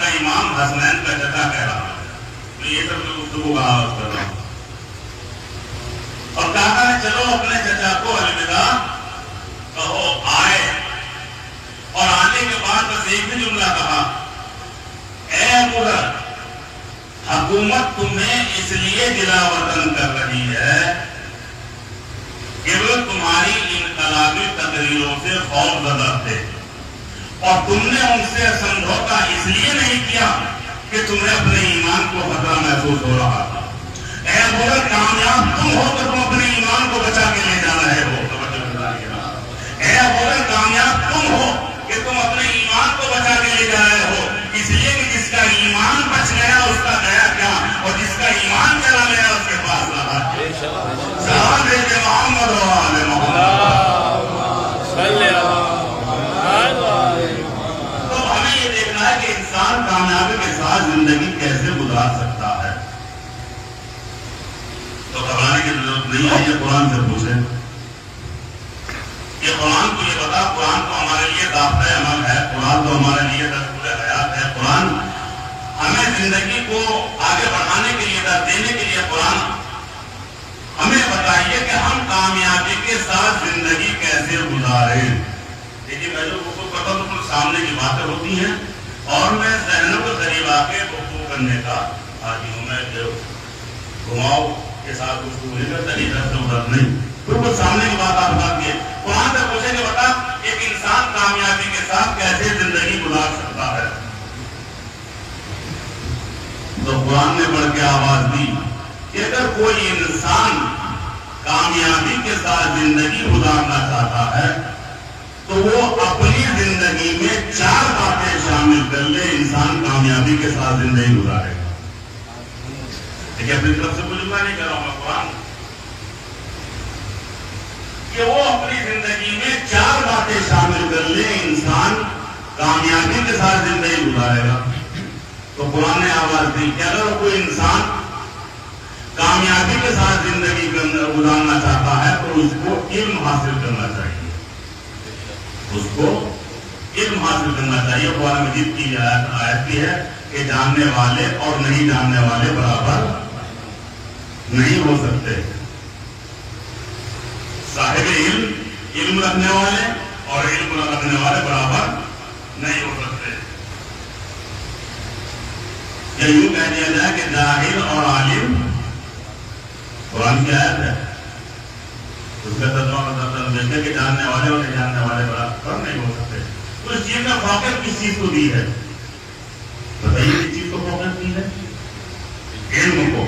کا امام حسنین کا چچا کہہ رہا ہے. میں یہ سب گفتگو کا آغاز کر رہا ہوں. اور کہا کہ چلو اپنے چچا کو الوداع کہو. آئے اور آنے کے بعد بس ایک بھی جملہ کہا, اے مرد, حکومت تمہیں اس لیے دلا وطن کر رہی ہے کہ وہ تمہاری انقلابی تقریروں سے خوف زدہ تھے, اور تم نے ان سے سمجھوتا اس لیے نہیں کیا کہ تمہیں اپنے ایمان کو خطرہ محسوس ہو رہا تھا. اے مرد, کامیاب تم ہو تو تم اپنے ایمان کو بچا کے لے جا رہے ہو. اے مرد, کامیاب تم ہو کہ تم اپنے ایمان کو بچا کے لے جا رہے ہو, اس لیے کہ جس کا ایمان بچ گیا اس کا گیا کیا, اور جس کا ایمان چلا گیا اس کے پاس رہا. سلام دے کے محمد و آل محمد صلی اللہ. تو ہمیں یہ دیکھنا ہے کہ انسان کامیابی کے ساتھ زندگی کیسے گزار سکتا ہے. تو گھبرانے کی ضرورت نہیں ہے, یہ قرآن سے پوچھیں. یہ قرآن کو یہ بتا, قرآن تو ہمارے لیے ضابطۂ عمل ہے, قرآن تو ہمارے لیے دستور حیات ہے. قرآن ہمیں زندگی کو آگے بڑھانے کے لیے, درس دینے کے لیے قرآن ہمیں بتائیے کہ ہم کامیابی کے ساتھ زندگی کیسے گزاریں. دیکھیے, میں جو گفتگو کرتا ہوں تو سامنے کی باتیں ہوتی ہیں اور میں ذہنوں کو قریب آ کے گفتگو کرنے کا عادی ہوں. میں جو گھماؤ کے ساتھ گفتگو نہیں کرتا, ادھر سے ادھر نہیں, بالکل سامنے کی بات آپ بتائیے. قرآن سے پوچھیں کہ بتا ایک انسان کامیابی کے ساتھ کیسے زندگی گزار سکتا ہے. تو قرآن نے بڑھ کے آواز دی کہ اگر کوئی انسان کامیابی کے ساتھ زندگی گزارنا چاہتا ہے تو وہ اپنی زندگی میں 4 باتیں شامل کر لے, انسان کامیابی کے ساتھ زندگی گزارے گا. دیکھیے, اپنی طرف سے کوئی جملہ نہیں کر رہا ہوں میں, قرآن کہ وہ اپنی زندگی میں 4 باتیں شامل کر لے, انسان کامیابی کے ساتھ زندگی گزارے گا. تو قرآن نے آواز دی کہ اگر کوئی انسان کامیابی کے ساتھ زندگی گزارنا چاہتا ہے تو اس کو علم حاصل کرنا چاہیے. اس کو علم حاصل کرنا چاہیے. قرآن مجید کی آیت بھی ہے کہ جاننے والے اور نہیں جاننے والے برابر نہیں ہو سکتے. صاحب علم, علم رکھنے والے اور علم رکھنے والے برابر نہیں ہو سکتے. یا یوں کہہ دیا جائے کہ جاہل اور عالم, قرآن کی آیت ہے, اس کا ترجمہ دیکھتے کہ جاننے والے اور نہیں جاننے والے برابر نہیں ہو سکتے. تو اس چیز میں فوقیت کس چیز کو دی ہے؟ بتائیے کس چیز کو فوقیت دی ہے؟ علم کو.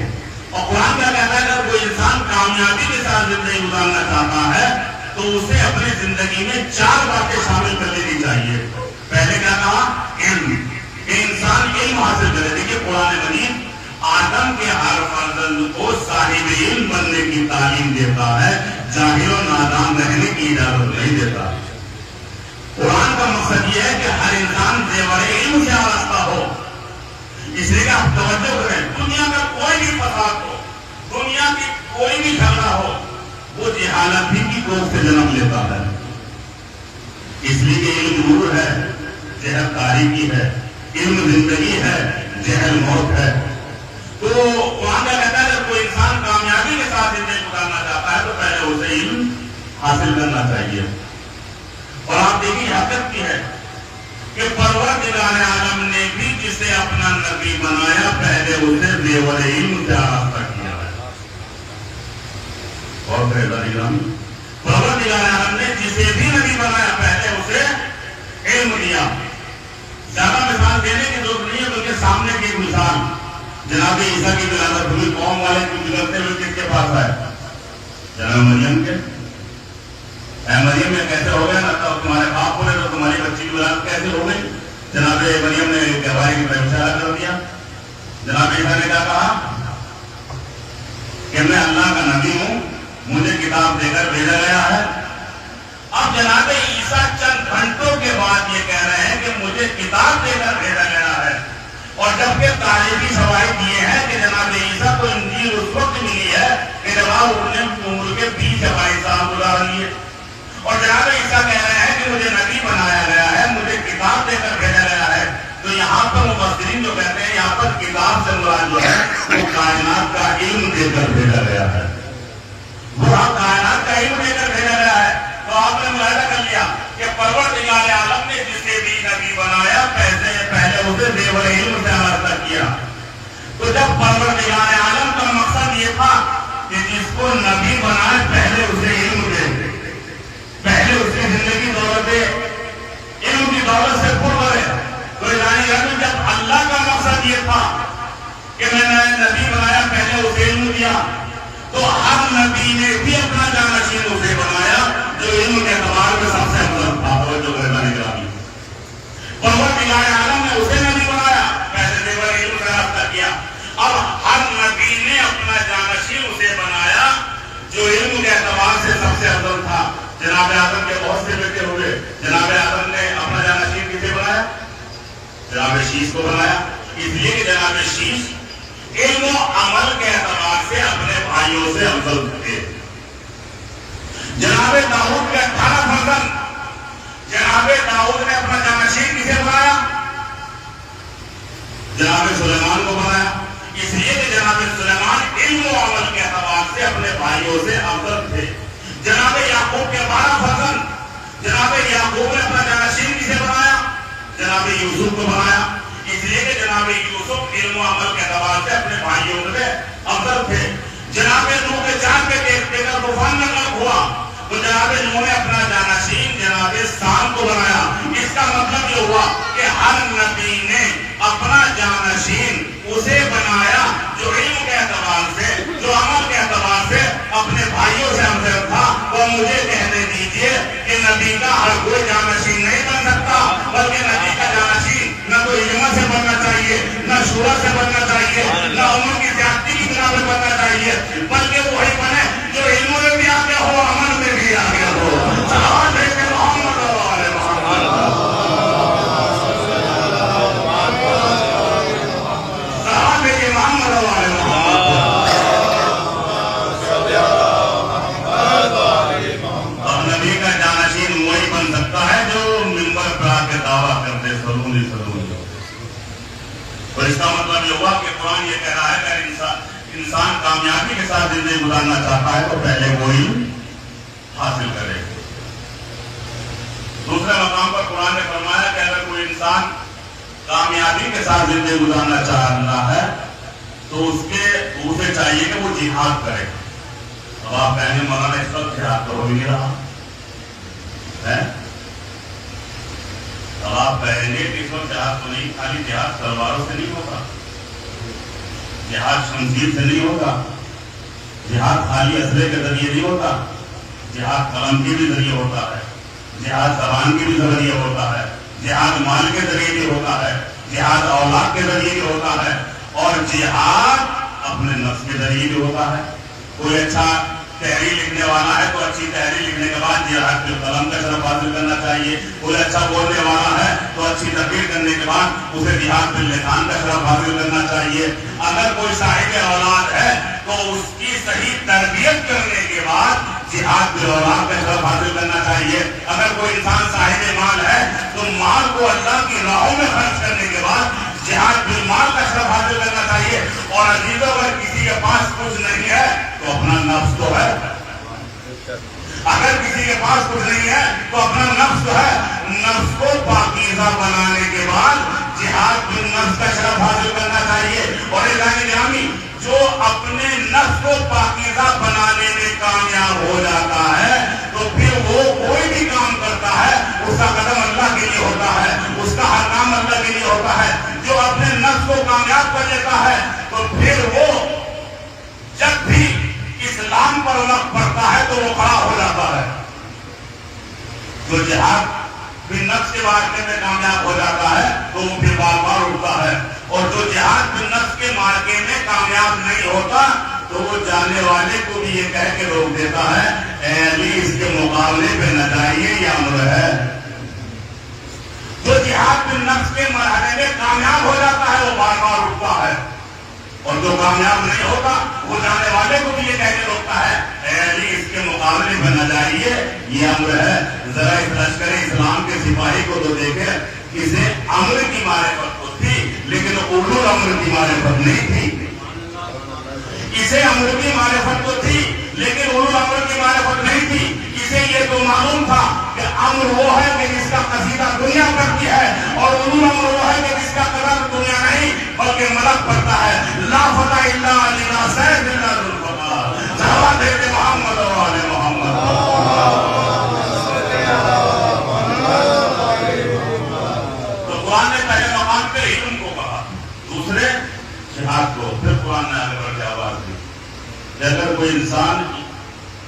اور قرآن کیا کہتا ہے, اگر کوئی انسان کامیابی کے ساتھ زندگی گزارنا چاہتا ہے تو اسے اپنی زندگی میں 4 باتیں شامل کر لینی چاہیے. پہلے کیا کہا؟ علم, کہ انسان علم حاصل کرے. دیکھیے, قرآن مجید آدم کے ہر فرزند کو صاحب علم بننے کی تعلیم دیتا ہے, جاہل و نادان رہنے کی اجازت نہیں دیتا. قرآن کا مقصد یہ ہے کہ ہر انسان زیور علم سے آراستہ ہو. اس لیے کہ آپ توجہ کریں, دنیا کا کوئی بھی فساد ہو, دنیا کی کوئی بھی جھگڑا ہو, وہ جہالت ہی کی کوکھ سے جنم لیتا ہے. اس لیے کہ علم نور ہے, جہل تاریکی ہے, علم زندگی ہے, جہل موت ہے. تو قرآن کا کہتا ہے اگر کوئی انسان کامیابی کے ساتھ زندگی گزارنا چاہتا ہے تو پہلے اسے علم حاصل کرنا چاہیے. اور آپ دیکھیے, حقیقت کی ہے کہ پروردگار عالم نے بھی جسے اپنا نبی بنایا پہلے اسے زیور علم سے آراستہ کیا ہے. اور پروردگار عالم نے جسے بھی نبی بنایا پہلے اسے علم دیا. زیادہ مثال دینے کی ضرورت نہیں ہے, بلکہ سامنے کی ایک مثال جناب عیسیٰ کی ولادت ہوئی, قوم والے کچھ گزرتے ہوئے کس کے پاس آئے؟ جناب مریم کے. اے مریم, یہ کیسے ہو گیا؟ نہ تو تمہارے باپ بولے تو تمہاری بچی کی ولادت کیسے ہو گئی؟ جناب مریم نے گواہی کی اشارہ کر دیا. جناب عیسیٰ نے کیا کہا کہ میں اللہ کا نبی ہوں, مجھے کتاب دے کر بھیجا گیا ہے. اب جناب عیسیٰ چند گھنٹوں کے بعد یہ کہہ رہے ہیں کہ مجھے کتاب دے کر بھیجا گیا ہے, اور جبکہ تاریخی شواہد یہ ہے کہ جناب عیسیٰ کو انجیل اس وقت ملی ہے کہ جب آپ اپنے عمر کے 20-22 سال گزار لیے, اور جناب عیسیٰ کہہ رہے ہیں کہ مجھے نبی بنایا گیا ہے, مجھے کتاب دے کر بھیجا گیا ہے. تو یہاں پر مفسرین جو کہتے ہیں یہاں پر کتاب سے مراد جو ہے وہ کائنات کا علم دے کر بھیجا گیا ہے، وہ کائنات کا علم دے کر بھیجا گیا ہے۔ تو آپ نے ملاحظہ کر لیا کہ پروردگار عالم نے جسے بھی نبی بنایا پہلے اسے زیور علم سے آراستہ کیا۔ تو جب پروردگار عالم کا مقصد یہ تھا کہ جس کو نبی بنائے پہلے اسے علم دے، پہلے اس کی زندگی دولت علم کی دولت سے پر کرے، تو جب اللہ کا مقصد یہ تھا کہ میں نے نبی بنایا پہلے اسے علم دیا، تو ہر نبی نے بھی اپنا جانشین اسے بنایا جو علم کے اعتبار میں سب سے افضل تھا۔ پروردگار عالم نے اسے نبی بنایا، پہلے زیور علم سے رابطہ کیا، اب ہر نبی نے اپنا جانشین اسے بنایا جو علم کے اعتبار سے سب سے افضل تھا۔ جناب آدم کے بہت سے بیٹے ہوئے، جناب آدم نے اپنا جانشین کسے بنایا؟ جناب شیش کو بنایا، اس لیے کہ جناب شیش علم و عمل کے اعتبار سے اپنے بھائیوں سے افضل تھے۔ جناب داؤد کے 18 فرزند، جناب داؤد نے اپنا جانشین کسے بنایا؟ جناب سلیمان کو بنایا، اس لیے کہ جناب سلیمان علم و عمل کے اعتبار سے اپنے بھائیوں سے افضل تھے۔ جناب یعقوب کے 12 فرزند، جناب یعقوب نے اپنا جانشین کسے بنایا؟ جناب یوسف کو بنایا، اس لیے کہ جناب یوسف علم و عمل کے اعتبار سے اپنے بھائیوں سے افضل تھے۔ جناب نوح کے 4 بیٹے طوفان میں غرق ہوا، تو جناب نوح نے اپنا جانشین جناب سام کو بنایا۔ اس کا مطلب یہ ہوا کہ ہر نبی نے اپنا جانشین اسے بنایا جو علم کے اعتبار سے، جو عمل کے اعتبار سے اپنے بھائیوں سے افضل تھا۔ وہ مجھے کہنے دیجئے کہ نبی کا ہر کوئی جانشین نہیں بن سکتا، بلکہ نبی کا جانشین نہ تو علم سے بننا چاہیے، نہ شورا سے بننا چاہیے، نہ عمر کی زیادتی کی بنا پر بننا چاہیے، بلکہ وہی بنے جو علم میں بھی آگے ہو، عمل میں بھی آگے ہو۔ صلوات بھیجیں محمد و آل محمد، صلوات بھیجیں محمد و آل محمد۔ اب نبی کا جانشین وہی بن سکتا ہے جو منبر پر آ کے دعویٰ کرتے سلونی سلونی۔ اور اس کا مطلب یہ ہوا کہ قرآن یہ کہہ رہا ہے کہ انسان کامیابی کے ساتھ زندگی گزارنا چاہتا ہے تو پہلے وہی حاصل کرے۔ دوسرے مقام پر قرآن نے فرمایا کہ اگر کوئی انسان کامیابی کے ساتھ زندگی گزارنا چاہ رہا ہے تو اسے چاہیے کہ وہ جہاد کرے۔ اب آپ کہیں گے مولانا اس وقت جہاد تو ہو ہی نہیں رہا ہے، اب آپ کہیں گے کہ اس وقت جہاد تو نہیں، خالی جہاد تلواروں سے نہیں ہوگا، جہاد شمشیر سے نہیں ہوگا، جہاد خالی اسلحے کے ذریعے نہیں ہوتا، جہاد قلم کے بھی ذریعے ہوتا ہے، جہاد زبان کے بھی ذریعے ہوتا ہے، جہاد مال کے ذریعے بھی ہوتا ہے، جہاد اولاد کے ذریعے بھی ہوتا ہے، اور جہاد اپنے نفس کے ذریعے بھی ہوتا ہے۔ کوئی اچھا تحریر لکھنے والا ہے تو اچھی تحریر لکھنے کے بعد جہاد کے قلم کا شرف حاصل کرنا چاہیے۔ کوئی اچھا بولنے والا ہے تو اچھی تقریر کرنے کے بعد اسے جہاد باللسان کا شرف حاصل کرنا چاہیے۔ اگر کوئی صاحب اولاد ہے تو اس کی صحیح تربیت کرنے کے بعد جہاد بالاولاد کا شرف حاصل کرنا چاہیے۔ اگر کوئی انسان صاحب مال ہے تو مال کو اللہ کی راہوں میں خرچ کرنے کے بعد جہاد بالمال کا شرف حاصل کرنا چاہیے۔ اور عزیزوں اگر کسی کے پاس کچھ نہیں ہے تو اپنا نفس تو ہے، اگر کسی کے پاس کچھ نہیں ہے تو اپنا نفس تو ہے، نفس کو پاکیزہ بنانے کے بعد جہاد بالنفس کا شرف حاصل کرنا چاہیے۔ اور گرامی جو اپنے نفس کو پاکیزہ بنانے میں کامیاب ہو جاتا ہے تو پھر وہ کوئی بھی کام کرتا ہے اس کا قدم اللہ کے لیے ہوتا ہے، اس کا ہر کام اللہ کے لیے ہوتا ہے۔ جو اپنے نفس کو کامیاب کر لیتا ہے تو پھر وہ جب بھی اسلام پر وقت پڑتا ہے تو وہ کھڑا ہو جاتا ہے۔ جو جہاد بالنفس کے معرکے میں کامیاب ہو جاتا ہے تو وہ پھر بار بار اٹھتا ہے، اور جو جہاد بالنفس کے معرکے میں کامیاب نہیں ہوتا تو وہ جانے والے کو بھی یہ کہہ کے روک دیتا ہے اے علی اس کے مقابلے پہ نہ جائیے، یہ امر ہے۔ جو جہاد بالنفس کے مرحلے میں کامیاب ہو جاتا ہے وہ بار بار اٹھتا ہے، اور جو کامیاب نہیں ہوتا وہ جانے والے کو بھی یہ کہہ کے روکتا ہے اے علی اس کے مقابلے میں نہ جائیے، یہ امر ہے۔ ذرا اس لشکر اسلام کے سپاہی کو تو دیکھے، اسے امر کی معرفت تو تھی لیکن اولو الامر کی معرفت نہیں تھی. اسے امر کی معرفت تو تھی لیکن اولو الامر کی معرفت نہیں تھی. اسے یہ تو معلوم تھا کہ امر وہ ہے کہ جس کا قصیدہ دنیا کرتی ہے اور اولو الامر وہ ہے کہ جس کا قدر دنیا نہیں بلکہ ملک پڑتا ہے. لا فتح الا لنا سید الا ذوالفقار. صلوات ہے محمد و آل محمد. تو قرآن نے پہلے مقام پہ علم کو کہا, دوسرے جہاد کو, پھر قرآن نے آگے بڑھ کے آواز دی کہ اگر کوئی انسان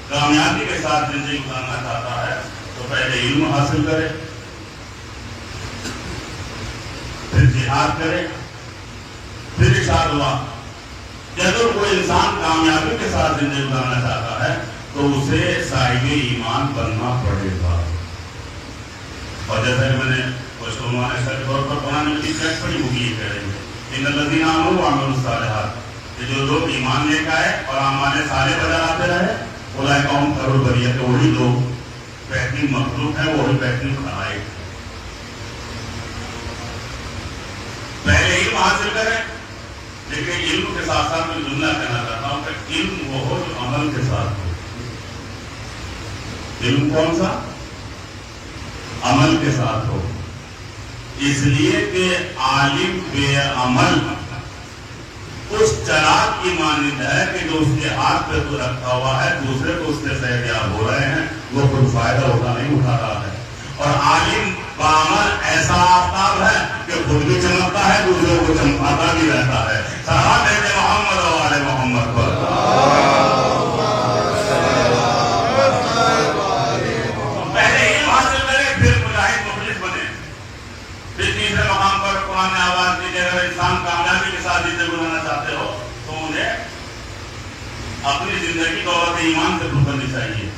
کامیابی کے ساتھ زندگی گزارنا چاہتا ہے تو پہلے علم حاصل کرے, پھر جہاد کرے. پھر ارشاد ہوا کہ اگر کوئی انسان کامیابی کے ساتھ زندگی گزارنا چاہتا ہے تو اسے صاحب ایمان بننا پڑے گا. اور جیسا کہ میں نے کچھ علماء نے سر طور پر قرآن میں ٹیچر پڑھی ہوگی یہ کہہ رہے ہیں ان الذین آمنوا وعملوا الصالحات, کہ جو لوگ ایمان لے کے آئے اور اعمال صالح بجا لاتے رہے اولئک هم خیر البریہ, کہ وہی لوگ بہترین مخلوق ہے, وہی بہترین خلائق. پہلے علم حاصل کریں, لیکن علم کے ساتھ ساتھ میں جملہ کہنا چاہتا ہوں کہ علم وہ ہو جو عمل کے ساتھ ہو. علم کون سا؟ عمل کے ساتھ ہو. اس لیے کہ عالم بے عمل اس چراغ کی مانند ہے کہ جو اس کے ہاتھ پہ تو رکھا ہوا ہے دوسرے کو اس سے سہریاب ہو رہے ہیں, وہ کوئی فائدہ ہوتا نہیں اٹھا رہا ہے. اور عالم بعمل ایسا آفتاب ہے کہ خود بھی چمکتا ہے دوسروں کو چمکاتا بھی رہتا ہے. صلوات ہے محمد و آل محمد پر. پہلے علم حاصل کرے پھر مجاہد مخلص بنے. پھر تیسرے مقام پر قرآن نے آواز دی کہ اگر انسان کامیابی کے ساتھ زندگی گزارنا چاہتے ہو تو انہیں اپنی زندگی دولت ایمان سے بھر کرنی چاہیے.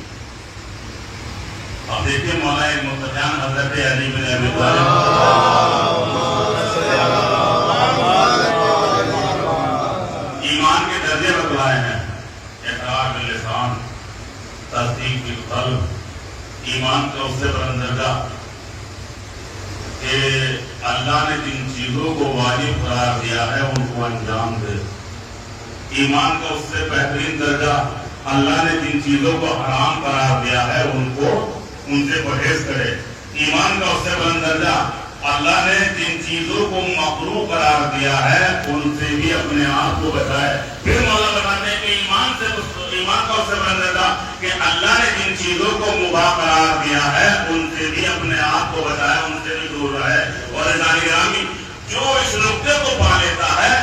اب دیکھیے مولا متقیان حضرت علی بن ابی طالب ایمان کے درجے بتلائے ہیں. اقرار باللسان, تصدیق بالقلب, ایمان کا اس سے بلند درجہ کہ اللہ نے جن چیزوں کو واجب قرار دیا ہے ان کو انجام دے. ایمان کا اس سے بہترین درجہ اللہ نے جن چیزوں کو حرام قرار دیا ہے ان سے پرہیز کرے. ایمان کا اس سے بلند درجہ اللہ نے جن چیزوں کو مکروہ قرار دیا ہے ان سے بھی اپنے آپ کو بچائے. پھر مولا بتاتے ہیں کہ ایمان کا اس سے بلند درجہ کہ اللہ نے جن چیزوں کو مباح قرار دیا ہے ان سے بھی اپنے آپ کو بچائے, ان سے بھی دور رہے. اور عزیزان گرامی, جو اس نقطے کو پا لیتا ہے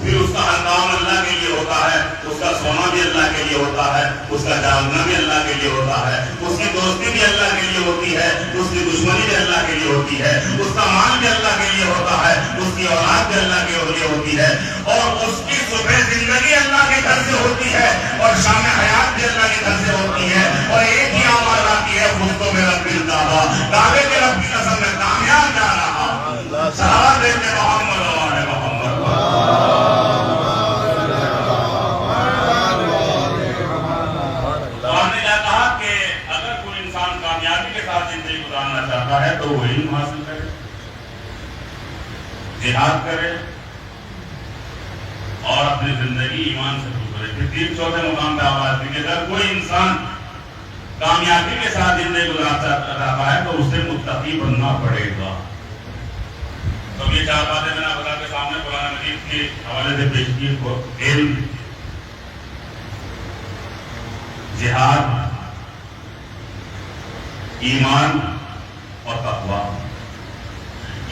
پھر اس کا ہر کام اللہ کے لیے ہوتا ہے, اس کا سونا بھی اللہ کے لیے ہوتا ہے, اس کا جاگنا بھی اللہ کے لیے ہوتا ہے, اس کی دوستی بھی اللہ کے لیے ہوتی ہے, اس کی دشمنی بھی اللہ کے لیے ہوتی ہے, اس کا مال بھی اللہ کے لیے ہوتا ہے, اس کی اولاد بھی اللہ کے لیے ہوتی ہے, اور اس کی صبح زندگی اللہ کے گھر سے ہوتی ہے اور شام حیات بھی اللہ کے گھر سے ہوتی ہے. اور ایک ہی آواز آتی ہے خود میں رب الکعبہ, کعبے کے رب کی قسم میں کامیاب جا رہا. صلوات ہے محمد و آل محمد. چاہتا ہے تو وہ علم حاصل کرے, جہاد کرے اور اپنی زندگی ایمان سے گزارے. پھر تین چوتھے مقام پہ آواز دی کہ اگر کوئی انسان کامیابی کے ساتھ زندگی گزارنا چاہتا ہے تو اسے متقی بننا پڑے گا. تو یہ چار باتیں میں نے آپ کے سامنے قرآن مجید کے حوالے سے پیش کی. علم, جہاد, ایمان اور تقویٰ,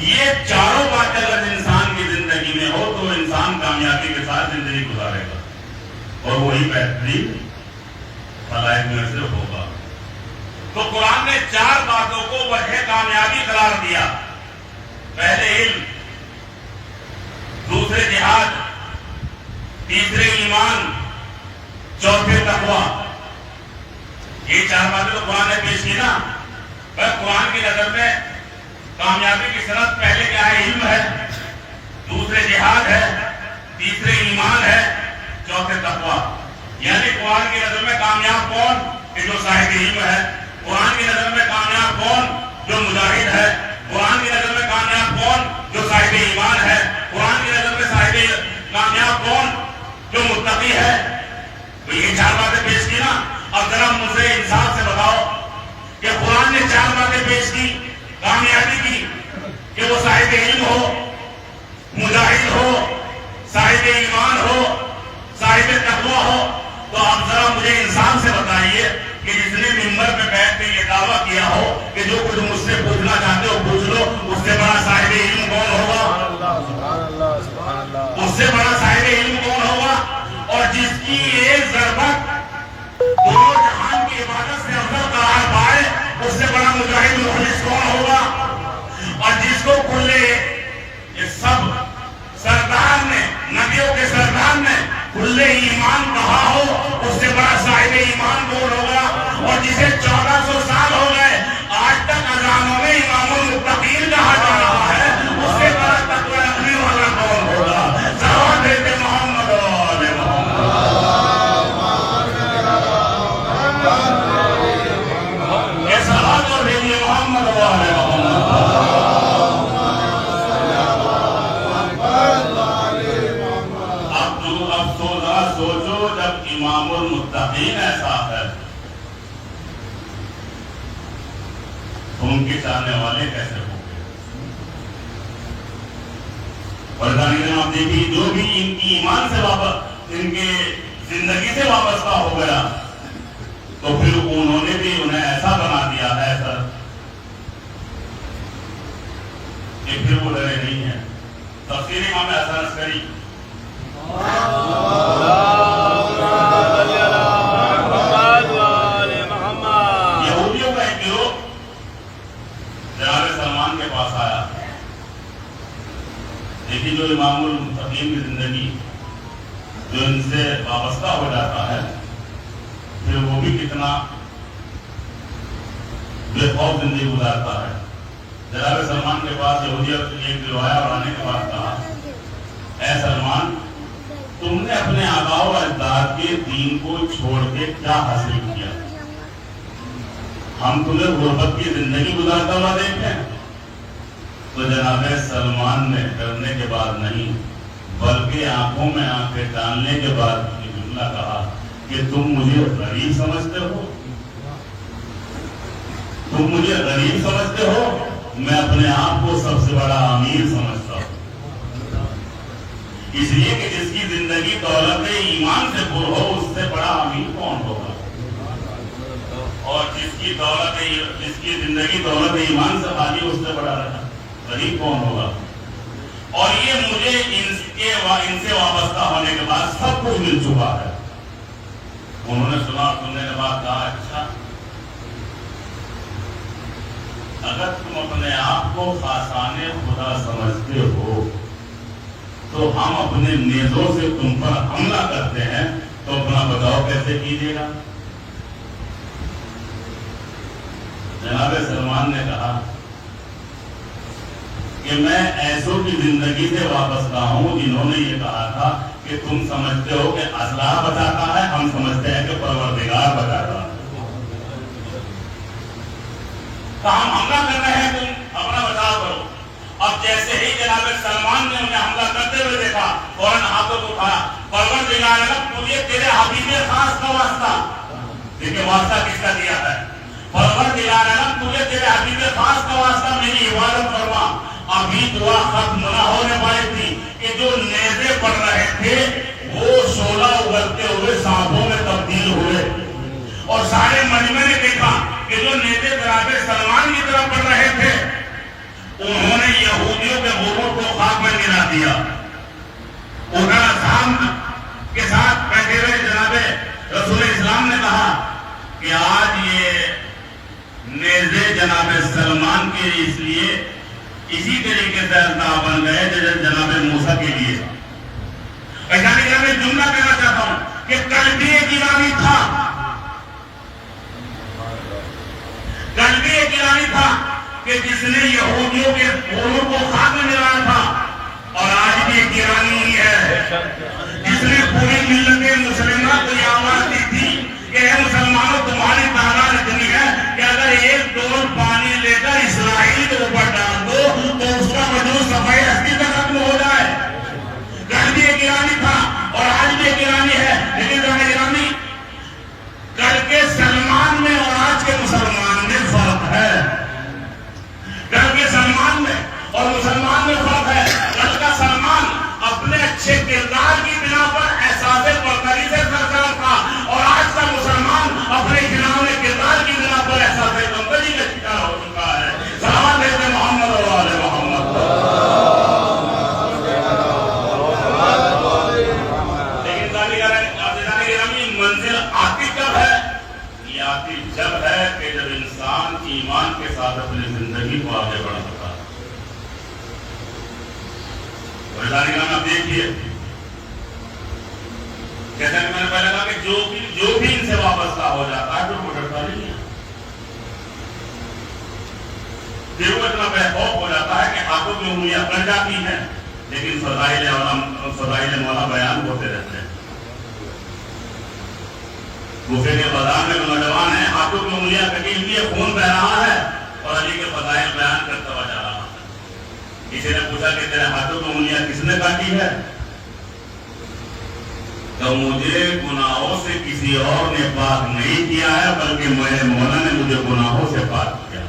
یہ چاروں باتیں اگر انسان کی زندگی میں ہو تو انسان کامیابی کے ساتھ زندگی گزارے گا اور وہی بہترین خلائق میں سے ہوگا. تو قرآن نے چار باتوں کو وجہ کامیابی قرار دیا. پہلے علم, دوسرے جہاد, تیسرے ایمان, چوتھے تقویٰ. یہ چار باتیں تو قرآن نے پیش کی نا. بس قرآن کی نظر میں کامیابی کی صنعت پہلے کیا ہے؟ علم ہے, دوسرے جہاد ہے, تیسرے ایمان ہے, چوتھے تقویٰ. یعنی قرآن کی نظر میں کامیاب کون؟ کہ جو صاحب علم ہے. قرآن کی نظر میں کامیاب کون؟ جو مجاہد ہے. قرآن کی نظر میں کامیاب کون؟ جو صاحب ایمان ہے. کامیابی کی کہ وہ صاحب علم ہو، مجاہد ہو، صاحب ایمان ہو، صاحب تقویٰ ہو. تو آپ ذرا مجھے انسان سے بتائیے کہ جس نے ممبر پہ بیٹھ کے یہ دعویٰ کیا ہو کہ جو کچھ مجھ سے پوچھنا چاہتے ہو پوچھ لو، اس سے بڑا صاحب علم کون ہوگا؟ اس سے بڑا صاحب علم کون ہوگا؟ اور جس کی ایک ضربت دونوں جہان کی عبادت سے افضل قرار پائے، اس سے بڑا مجاہد مخلص کون ہوگا؟ اور جس کو کھلے یہ سب سردار نے، نبیوں کے سردار نے کھلے ایمان کہا ہو، اس سے بڑا صاحب ایمان کون ہوگا؟ اور جسے 1400 سال ہو گئے آج تک اذانوں میں امام المتقین کہا جا رہا ہے، اس سے بڑا تقوی رکھنے والا کون ہوگا؟ صلوات دیتے محمد و آل محمد. یہ صلوات اور دیتے محمد و آل محمد. سوچو جب امام المتقین ایسا ہے تو ان کے چاہنے والے کیسے ہوں گے؟ اور آپ دیکھیے جو بھی ان کی ایمان سے وابستہ، ان کے زندگی سے وابستہ ہو گیا تو پھر انہوں نے بھی انہیں ایسا بنا دیا ہے سر کہ پھر وہ ڈرے نہیں ہیں. تفسیر امام حسن عسکری یہودیوں کا ایک گروہ جناب سلمان کے پاس آیا. لیکن جو امام المتقین کی زندگی جو ان سے وابستہ ہو جاتا ہے پھر وہ بھی کتنا بے خوف زندگی گزارتا ہے. جناب سلمان کے پاس یہودیت ایک گروہ آیا اور آنے کے بعد کہا، اے سلمان، تم نے اپنے آباء و اجداد کے دین کو چھوڑ کے کیا حاصل کیا؟ ہم تمہیں غربت کی زندگی گزارتا ہوا دیکھیں. تو جناب سلمان نے ڈرنے کے بعد نہیں بلکہ آنکھوں میں آنکھیں ڈالنے کے بعد یہ جملہ کہا کہ تم مجھے غریب سمجھتے ہو؟ تم مجھے غریب سمجھتے ہو؟ میں اپنے آپ کو سب سے بڑا امیر سمجھتا ہوں. اس لیے کہ جس کی زندگی دولت ایمان سے پر ہو اس سے بڑا امیر کون ہوگا؟ اور جس کی زندگی دولت ایمان سے خالی اس سے بڑا غریب کون ہوگا؟ اور یہ مجھے ان سے وابستہ ہونے کے بعد سب کچھ مل چکا ہے. انہوں نے سنا، سننے کے بعد کہا، اچھا اگر تم اپنے آپ کو خاصان خدا سمجھتے ہو تو ہم اپنے نیزوں سے تم پر حملہ کرتے ہیں تو اپنا بچاؤ کیسے کیجیے گا؟ جناب سلمان نے کہا کہ میں ایسوں کی زندگی سے وابستہ ہوں جنہوں نے یہ کہا تھا کہ تم سمجھتے ہو کہ اصلاح بچاتا ہے، ہم سمجھتے ہیں کہ پروردگار بچاتا ہے. تو ہم حملہ کر رہے ہیں، تم اپنا بچاؤ کرو. اب جیسے ہی جناب سلمان نے انہیں حملہ کرتے ہوئے دیکھا فوراً ہاتھوں کو اٹھایا، پروردگار مجھے تیرے حبیب خاص کا واسطہ. دیکھیں واسطہ کس کا دیا ہے؟ پروردگار مجھے تیرے حبیب خاص کا واسطہ میری عبادت فرما. ابھی دعا ختم نہ ہونے والی تھی کہ جو نیزے پڑ رہے تھے وہ شعلہ اگلتے ہوئے سانپوں میں تبدیل ہوئے. اور سارے مجمع نے دیکھا کہ جو نیزے جناب سلمان کی طرف پڑ رہے تھے انہوں نے یہودیوں کے غرور کو خاک میں گرا دیا. ادھر اذان کے ساتھ بیٹھے ہوئے جناب رسول اسلام نے کہا کہ آج یہ نیزے جناب سلمان کے اس لیے اسی طریقے سے اللہ بن گئے جیسے جناب موسیٰ کے لیے. ایسا نہیں کہ میں جملہ کہنا چاہتا ہوں کہ قلبی ایک ایرانی تھا، قلبی ایک ایرانی تھا کہ جس نے یہودیوں کے غرور کو خاک میں ملایا تھا، اور آج بھی ایک ایرانی ہی ہے جس نے پوری ملت مسلمہ کو یہ آواز دی تھی کہ اے مسلمانوں تمہاری تعداد اتنی ہے کہ اگر ایک ڈول پانی لے کر اسرائیل کے اوپر ڈال دو تو اس کا وجود صفائی ہستی تک ختم ہو جائے. کل بھی ایک ایرانی تھا اور آج بھی ایک ایرانی ہے، لیکن جانے ایرانی کل کے سلمان میں اور آج کے مسلمان میں فرق ہے. دیکھیے جیسا کہ میں نے پہلے کہا کہ جو بھی ان سے وابستہ ہو جاتا ہے پھر وہ ڈرتا نہیں ہے، پھر وہ اتنا بے خوف ہو جاتا ہے کہ ہاتھوں کی انگلیاں کٹ جاتی ہیں لیکن فضائل مولا بیان ہوتے رہتے ہیں۔ گفے کے بازار میں نوجوان ہے، ہاتھوں کی انگلیاں کٹی ہوئی ہے، خون بہ رہا ہے اور علی کے فضائل بیان کرتا ہوا جا رہا ہے۔ کسی نے پوچھا کہ تیرے ہاتھوں کی انگلیاں کس نے کاٹی ہے؟ تو مجھے گناہوں سے کسی اور نے پاک نہیں کیا ہے بلکہ میرے مولا نے مجھے گناہوں سے پاک کیا۔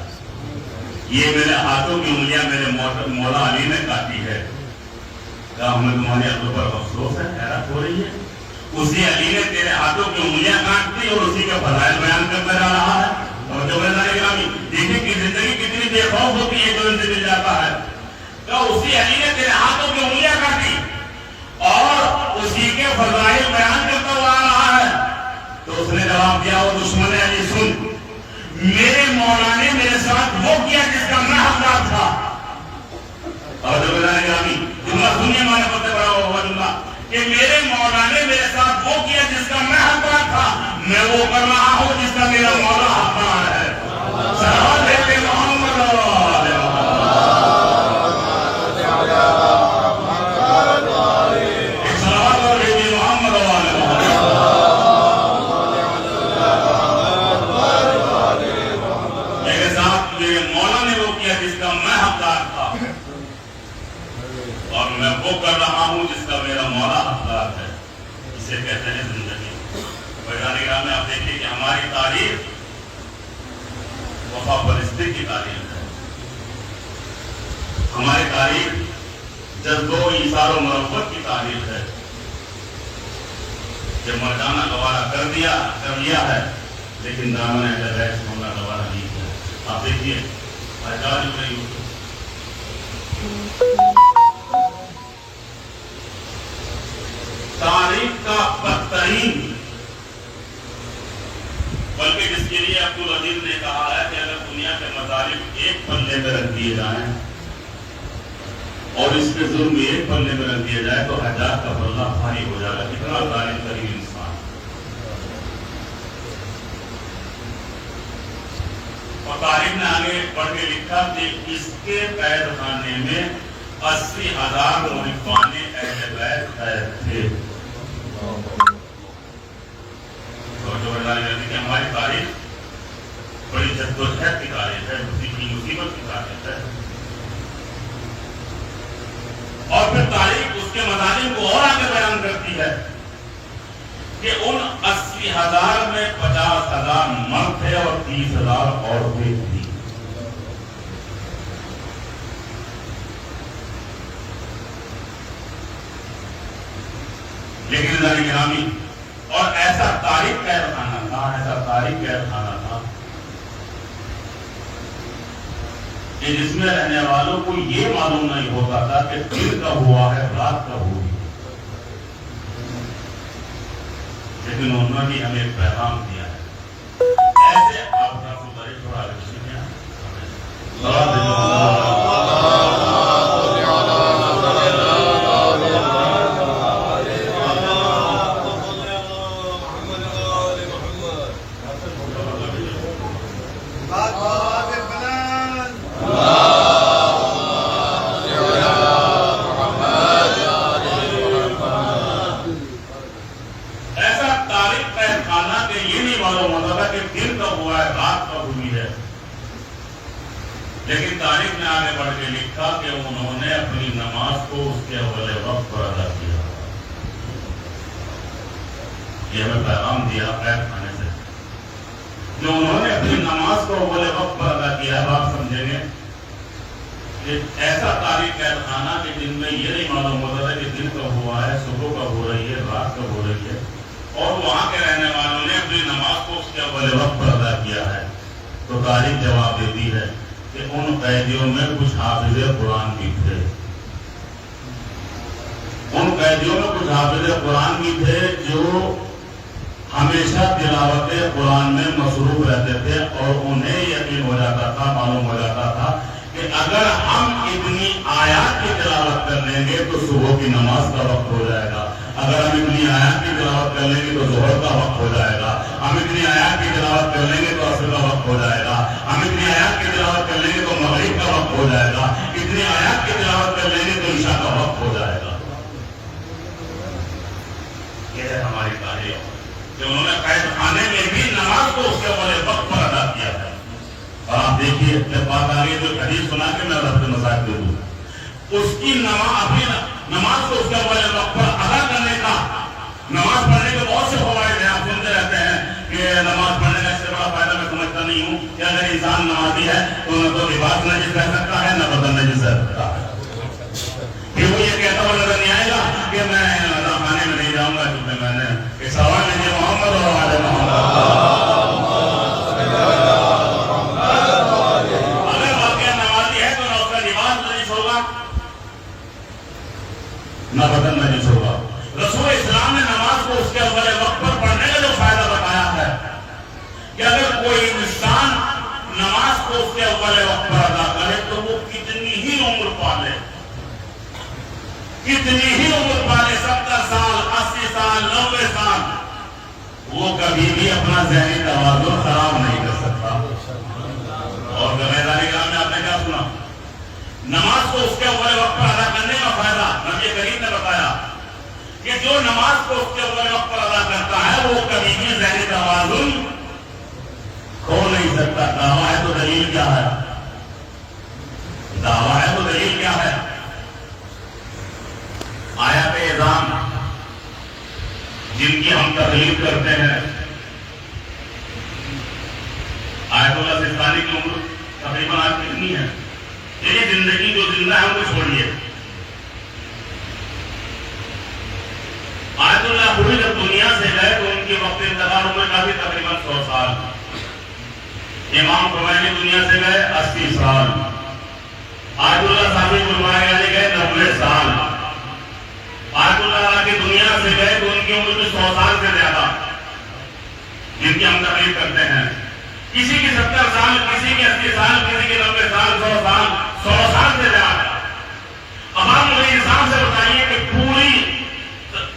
یہ میرے ہاتھوں کی انگلیاں میرے مولا علی نے کاٹی ہے۔ کہا ہمیں تمہاری عقل پر افسوس ہے، حیرت ہو رہی ہے؟ اسی علی نے تیرے ہاتھوں کی انگلیاں کاٹ دی اور اسی کے فضائل بیان کرتا جا رہا ہے۔ اور جو دیکھیں کہ زندگی کتنی بے خوف ہوتی ہے جو ان سے مل جاتا ہے۔ کہ اسی علی نے تیرے ہاتھوں کی انگلیاں کاٹی اور اسی کے فضائل بیان کرتا ہوا آ رہا ہے۔ تو اس نے جواب دیا، وہ دشمن علی سن، میرے مولا نے میرے ساتھ وہ کیا جس کا میں حقدار تھا۔ اور جو جملہ سنیے مانے پڑتے بڑا ہوا جملہ کہ میرے مولا نے میرے ساتھ وہ کیا جس کا میں حقدار تھا، میں وہ کر رہا ہوں جس کا میرا مولا حقدار ہے۔ صلوات بھیجتے محمد کر رہا ہوں جس کا میرا مولا حقدار ہے۔ اسے کہتے ہیں زندگی۔ بھائی گرامی میں آپ دیکھیں کہ ہماری تاریخ وفا پرستی کی تاریخ ہے، ہماری تاریخ جذب و ایثار و محبت کی تاریخ ہے۔ جب مر جانا گوارا کر لیا ہے لیکن دامن اہل بیت چھوڑنا گوارا نہیں کیا۔ آپ دیکھیے حجاج بن یوسف تاریخ کا بدترین، بلکہ جس کے لیے عبدالعزیز نے کہا ہے کہ اگر دنیا کے مظالم ایک پلے میں رکھ دیے جائیں اور اس کے ظلم ایک پلے میں رکھ دیا جائے تو حجاج کا پلہ بھاری ہو جائے گا۔ کتنا ظالم ترین انسان۔ اور تاریخ نے آگے پڑھ کے لکھا کہ اس کے قید خانے میں 80,000 محبان اہل بیت قید تھے۔ کہ ہماری تاریخ بڑی جدوجہد کی تاریخ ہے، مصیبت کی تاریخ ہے۔ اور پھر تاریخ اس کے مظالم کو اور آگے بیان کرتی ہے کہ ان 80,000 میں 50,000 مرد تھے اور 30,000 عورتیں تھیں۔ لیکن گرامی اور ایسا تاریخ قید خانہ تھا کہ جس میں رہنے والوں کو یہ معلوم نہیں ہوتا تھا کہ دن کب ہوا ہے رات کب ہوئی، لیکن انہوں نے ہمیں ایک پیغام دیا ہے۔ ایسے آپ کا تھوڑا لیکن تاریخ نے آگے بڑھ کے لکھا کہ انہوں نے اپنی نماز کو اس کے اول وقت پر ادا کیا۔ یہ ہمیں پیغام دیا قید خانے سے، جو انہوں نے اپنی نماز کو اول وقت پر ادا کیا ہے۔ آپ سمجھیں گے کہ ایسا تاریخ قید خانہ کہ جن میں یہ نہیں معلوم ہوتا تھا کہ دن کب ہوا ہے، صبح کب ہو رہی ہے، رات کب ہو رہی ہے، اور وہاں کے رہنے والوں نے اپنی نماز کو اس کے اول وقت پر ادا کیا ہے۔ تو تاریخ جواب دیتی ہے کہ ان قیدیوں میں کچھ حافظ قرآن بھی تھے، جو ہمیشہ تلاوت قرآن میں مصروف رہتے تھے اور انہیں یقین ہو جاتا تھا، معلوم ہو جاتا تھا کہ اگر ہم اتنی آیات کی تلاوت تلاوت کر لیں گے تو صبح کی نماز کا وقت ہو جائے گا. اگر ہم اتنی آیات کی تلاوت کر لیں گے تو ظہر کا وقت ہو جائے گا. ہم اتنی آیات کی تلاوت کر لیں گے تو عصر کا وقت ہو جائے گا. ہم اتنی آیات کی تلاوت کر لیں گے تو مغرب کا وقت ہو جائے گا. اتنی آیات کی تلاوت کر لیں گے تو عشاء کا وقت ہو جائے گا. یہ ہے ہماری تاریخ کہ انہوں نے قید خانے میں بھی نماز کو اس کے والے وقت پر ادا کیا ہے. اور آپ دیکھیے جب بات آ گئی جو حدیث سنا کے میں رب کے مسائل دے دوں اس کی اپنی نماز کو اس کے والے وقت پر ادا کرنے کا. نماز پڑھنے کے بہت سے فوائد ہیں. آپ سنتے رہتے ہیں کہ نماز پڑھنے کا اس سے بڑا فائدہ میں سمجھتا نہیں ہوں کہ اگر انسان نمازی ہے تو نہ تو لباس نجس رہ سکتا ہے نہ بدن نجس رہ سکتا ہے. پھر وہ یہ کہتا ہوا نظر نہیں آئے گا کہ میں خانے میں نہیں جاؤں گا کیونکہ میں نے ایک سوال لیجیے محمد اور آل محمد. اگر واقعہ نمازی ہے تو نہ اس کا لباس نجس ہوگا نہ بدن نجس ہوگا. رسول اسلام نے نماز کو اس کے اول وقت پر پڑھنے کا جو فائدہ بتایا ہے کہ اگر کوئی انسان نماز کو اس کے اول وقت پر ادا کرے تو وہ کتنی ہی عمر پالے 70 سال 80 سال 90 سال وہ کبھی بھی اپنا ذہنی توازن خراب نہیں کر سکتا. اور میدان گراں میں آپ نے کیا سنا؟ نماز کو اس کے اول وقت پر ادا کرنے کا فائدہ نبی کریم نے بتایا کہ جو نماز کو اس کے اول وقت پر ادا کرتا ہے وہ کبھی بھی ذہنی توازن کھو نہیں سکتا. دعویٰ ہے تو دلیل کیا ہے؟ دعویٰ ہے تو دلیل کیا ہے؟ آیات اعظام جن کی ہم تقلید کرتے ہیں. آیت اللہ سستانی کی عمر تقریباً آج کتنی ہے؟ یہ زندگی جو زندہ ہے ان کو چھوڑیے. آیت اللہ پوری جب دنیا سے گئے تو ان کے وقت انتقال عمر کا بھی تقریباً 100 سال. امام خمینی دنیا سے گئے 80 سال. آیت اللہ صاحب قربانی علی گئے 90 سال. آیت اللہ کی دنیا سے گئے تو ان کی عمر بھی 100 سال سے زیادہ جن کی ہم تقلید کرتے ہیں. کسی کی 70 سال کسی کی 80 سال کسی کی 90 سال 100 سال 100 سال سے زیادہ. اب آپ مجھے حساب سے بتائیے کہ پوری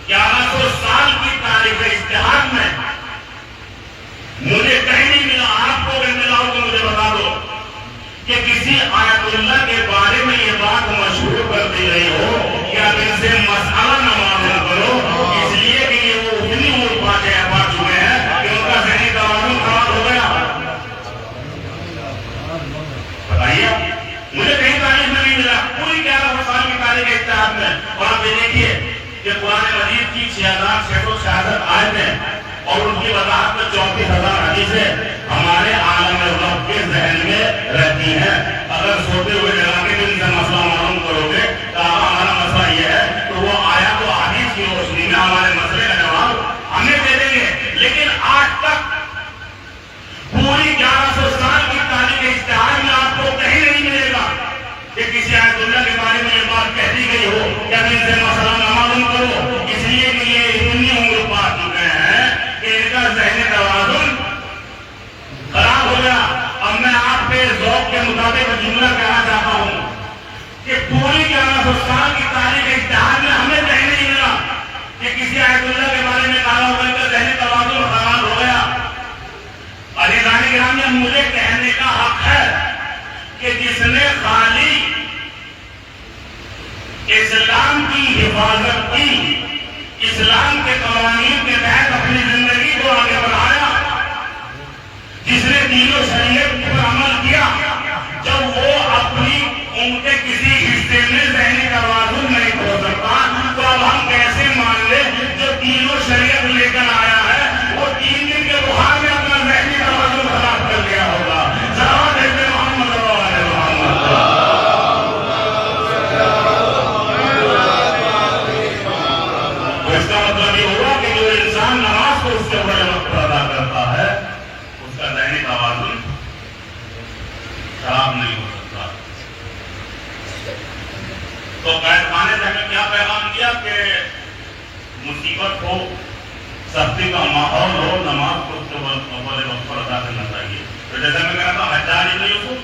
1100 سال کی تاریخ اجتہاد میں مجھے کہیں نہیں ملا. آپ کو اگر ملا ہو تو مجھے بتا دو کہ کسی آیت اللہ کے بارے میں یہ بات مشہور کر دی گئی ہو کہ اب ان سے مسئلہ نہ معلوم کرو اس لیے کہ یہ وہ اتنی عمر پا چکے ہیں کہ ان کا ذہنی توازن خراب ہو گیا. بتائیے مجھے کہیں تاریخ میں نہیں ملا پوری 1100 سال کی تاریخ اجتہاد میں. اور آپ یہ دیکھیے کہ قرآن مجید کی 6666 آیتیں اور ان کی وضاحت میں 34,000 حدیثیں ہمارے عالم رب کے ذہن میں رہتی ہیں. اگر سوتے ہوئے جگہ کے دن سے مسئلہ معلوم کرو گے تو ہمارا مسئلہ یہ ہے تو وہ آیات و حدیث کی روشنی میں ہمارے مسئلے کا جواب ہمیں دے دیں گے. لیکن آج تک پوری 1100 سال کی تاریخ اجتہاد میں آپ کو کہیں نہیں ملے گا کہ کسی آیت اللہ کے بارے میں یہ بات کہہ دی گئی ہو کہ اب ان سے مسئلہ نہ معلوم کرو اس لیے کہ یہ اتنی عمر پا چکے ہیں کہ ان کا ذہنی توازن خراب ہو گیا. اب میں آپ کے ذوق کے مطابق جملہ کہنا چاہتا ہوں کہ پوری 1100 سال کی تاریخ اجتہاد میں ہمیں کہیں نہیں ملا کہ کسی آیت اللہ کے بارے میں کہا ہو کہ ذہنی توازن خراب ہو گیا. عزیزان گرامی مجھے کہنے کا حق ہے کہ جس نے خالی اسلام کی حفاظت کی اسلام کے قوانین کے تحت اپنی زندگی کو آگے بڑھایا جس نے دین و شریعت پر عمل کیا جب وہ اپنی ان کے کسی حصے میں ذہنی توازن نہیں ہو سکتا تو اب ہم کیسے مان لیں جو دین و شریعت لے کر آیا ہے وہ 3 دن کے بخار میں اپنا ذہنی توازن خراب کر لیا ہوگا. صلوات ہے محمد و آل محمد. اس کا مطلب یہ ہوا کہ جو انسان نماز کو اس کے بڑے وقت پر ادا کرتا ہے اس کا ذہنی توازن خراب نہیں ہو سکتا. تو قید خانے سے ہمیں کیا پیغام دیا کہ مصیبت ہو سختی کا ماحول ہو نماز کو اس کے بڑے وقت پر ادا کرنا چاہیے. تو جیسے میں کہا تھا حجاج ابن یوسف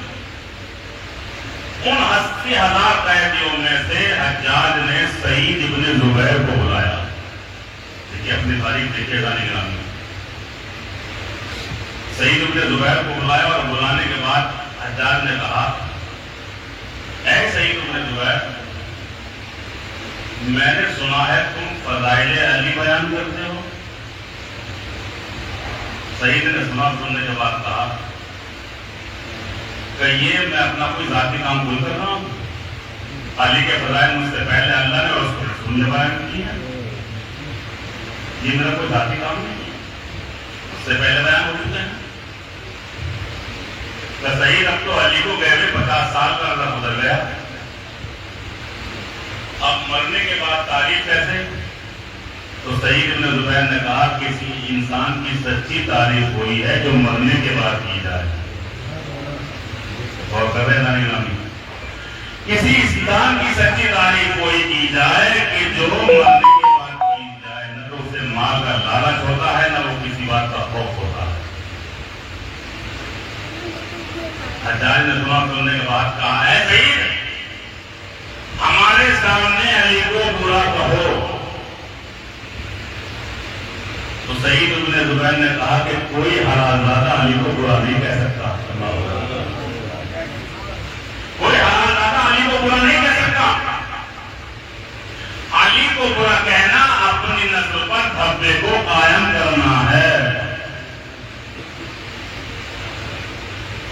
ان 80,000 قیدیوں میں سے حجاج نے سعید ابن زبیر کو بلایا. دیکھیے اپنی تاریخ دیکھیے گا نگرانی. سعید ابن زبیر کو بلایا اور بلانے کے بعد حجاج نے کہا اے سعید ابن زبیر میں نے سنا ہے تم فضائل علی بیان کرتے ہو. سعید نے سننے کے بعد کہا کہ یہ میں اپنا کوئی ذاتی کام بھول کر رہا ہوں. علی کے فضائل مجھ سے پہلے اللہ نے اور اس کو رسول نے بیان کی ہے. یہ میرا کوئی ذاتی کام نہیں ہے, اس سے پہلے بیان ہو چکے ہیں. کہ سعید اب تو علی کو گئے 50 سال کا عرصہ گزر گیا, اب مرنے کے بعد تاریخ کیسے؟ تو سعید ابن زبیر نے کہا کسی انسان کی سچی تعریف ہوئی ہے جو مرنے کے بعد کی جائے. اور کر رہے نامی کسی انسان کی سچی تعریف کوئی کی جائے کہ جو مرنے کے بعد کی جائے, نہ تو اسے مال کا لالچ ہوتا ہے نہ وہ کسی بات کا خوف ہوتا ہے. حجاج نے سننے کے بعد کہا اے سعید ہمارے سامنے علی کو برا کہو. تو سعید ابن زبیر نے کہا کہ کوئی حلال زادہ علی کو برا نہیں کہہ سکتا. کوئی حلال زادہ علی کو برا نہیں کہہ سکتا. علی کو برا کہنا اپنی نسل پر دھبے کو قائم کرنا ہے.